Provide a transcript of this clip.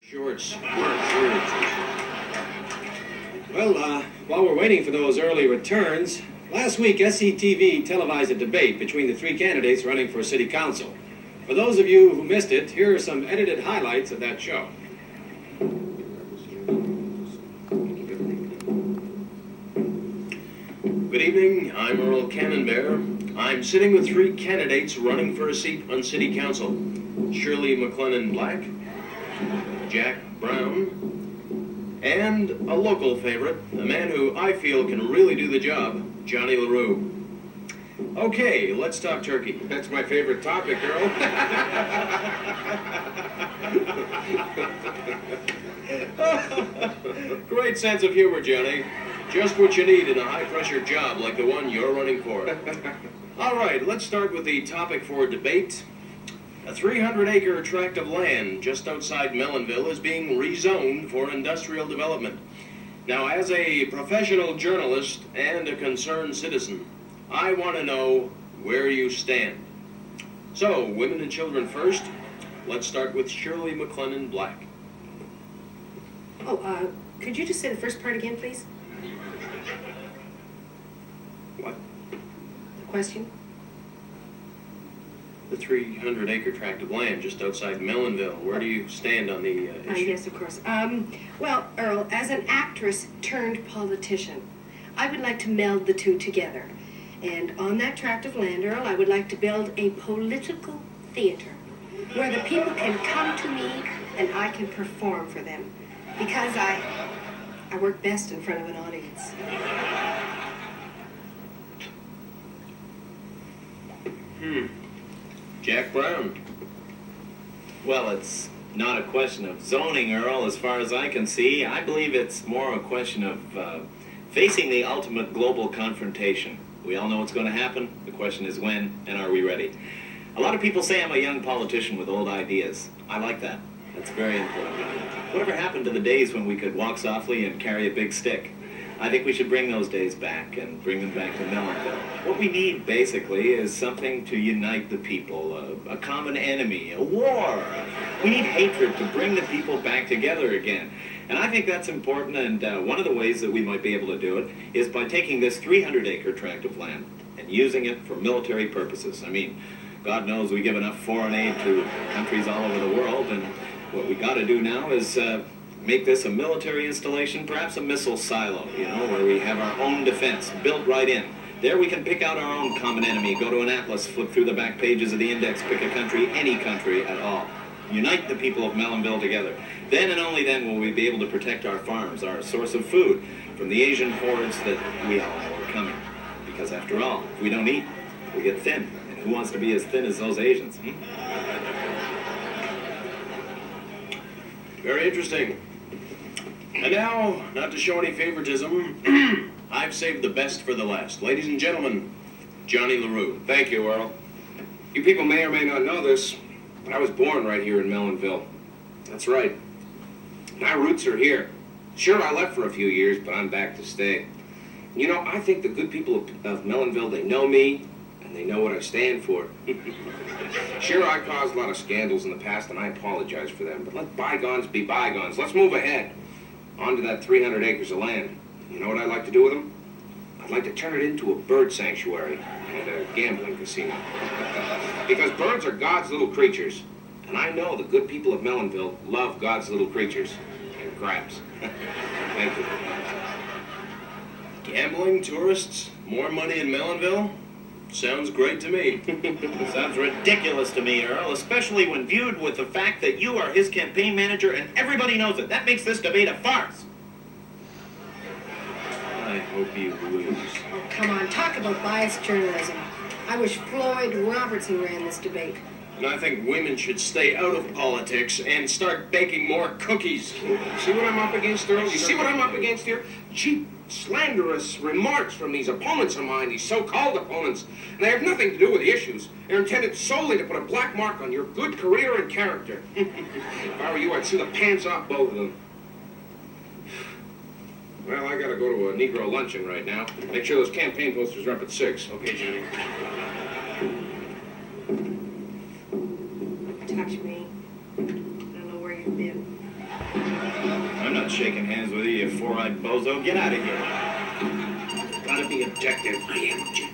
Shorts. Well, while we're waiting for those early returns, last week sctv televised a debate between the three candidates running for city council. For those of you who missed it, here are some edited highlights of that show. Good evening, I'm Earl Cannonbear. I'm sitting with three candidates running for a seat on city council. Shirley McLennan Black, Jack Brown, and a local favorite, a man who I feel can really do the job, Johnny LaRue. Okay, let's talk turkey. That's my favorite topic, Earl. Great sense of humor, Johnny. Just what you need in a high-pressure job like the one you're running for. All right, let's start with the topic for debate. A 300-acre tract of land just outside Mellonville is being rezoned for industrial development. Now, as a professional journalist and a concerned citizen, I want to know where you stand. So, women and children first. Let's start with Shirley McLennan Black. Oh, could you just say the first part again, please? What? The question? The 300-acre tract of land just outside Mellonville. Where do you stand on the issue? Yes, of course. Well, Earl, as an actress turned politician, I would like to meld the two together. And on that tract of land, Earl, I would like to build a political theater where the people can come to me and I can perform for them. Because I work best in front of an audience. Jack Brown. Well, it's not a question of zoning, Earl, as far as I can see. I believe it's more a question of facing the ultimate global confrontation. We all know what's going to happen. The question is when, and are we ready? A lot of people say I'm a young politician with old ideas. I like that. That's very important. Whatever happened to the days when we could walk softly and carry a big stick? I think we should bring those days back and bring them back to Mellonville. What we need, basically, is something to unite the people, a common enemy, a war. We need hatred to bring the people back together again. And I think that's important, and one of the ways that we might be able to do it is by taking this 300-acre tract of land and using it for military purposes. I mean, God knows we give enough foreign aid to countries all over the world, and what we got to do now is make this a military installation, perhaps a missile silo, you know, where we have our own defense built right in. There we can pick out our own common enemy, go to an atlas, flip through the back pages of the index, pick a country, any country at all. Unite the people of Mellonville together. Then and only then will we be able to protect our farms, our source of food, from the Asian hordes that we all know are coming. Because after all, if we don't eat, we get thin. And who wants to be as thin as those Asians? Very interesting. And now, not to show any favoritism, I've saved the best for the last. Ladies and gentlemen, Johnny LaRue. Thank you, Earl. You people may or may not know this, but I was born right here in Mellonville. That's right. My roots are here. Sure, I left for a few years, but I'm back to stay. You know, I think the good people of Mellonville, they know me, and they know what I stand for. Sure, I caused a lot of scandals in the past, and I apologize for them, but let bygones be bygones. Let's move ahead. On to that 300 acres of land. You know what I'd like to do with them? I'd like to turn it into a bird sanctuary and a gambling casino. Because birds are God's little creatures, and I know the good people of Mellonville love God's little creatures and crabs. Thank you. Gambling, tourists, more money in Mellonville? Sounds great to me. Sounds ridiculous to me, Earl, especially when viewed with the fact that you are his campaign manager and everybody knows it. That makes this debate a farce. I hope you lose. Oh, come on, talk about biased journalism. I wish Floyd Robertson ran this debate. And I think women should stay out of politics and start baking more cookies. See what I'm up against, Earl? You see what I'm up against here? Cheap, slanderous remarks from these opponents of mine, these so-called opponents. And they have nothing to do with the issues. They're intended solely to put a black mark on your good career and character. If I were you, I'd see the pants off both of them. Well, I gotta go to a Negro luncheon right now. Make sure those campaign posters are up at 6. Okay, Johnny. Touch me. I don't know where you've been. not shaking hands with you, you four-eyed bozo. Get out of here. Gotta be objective. I am objective.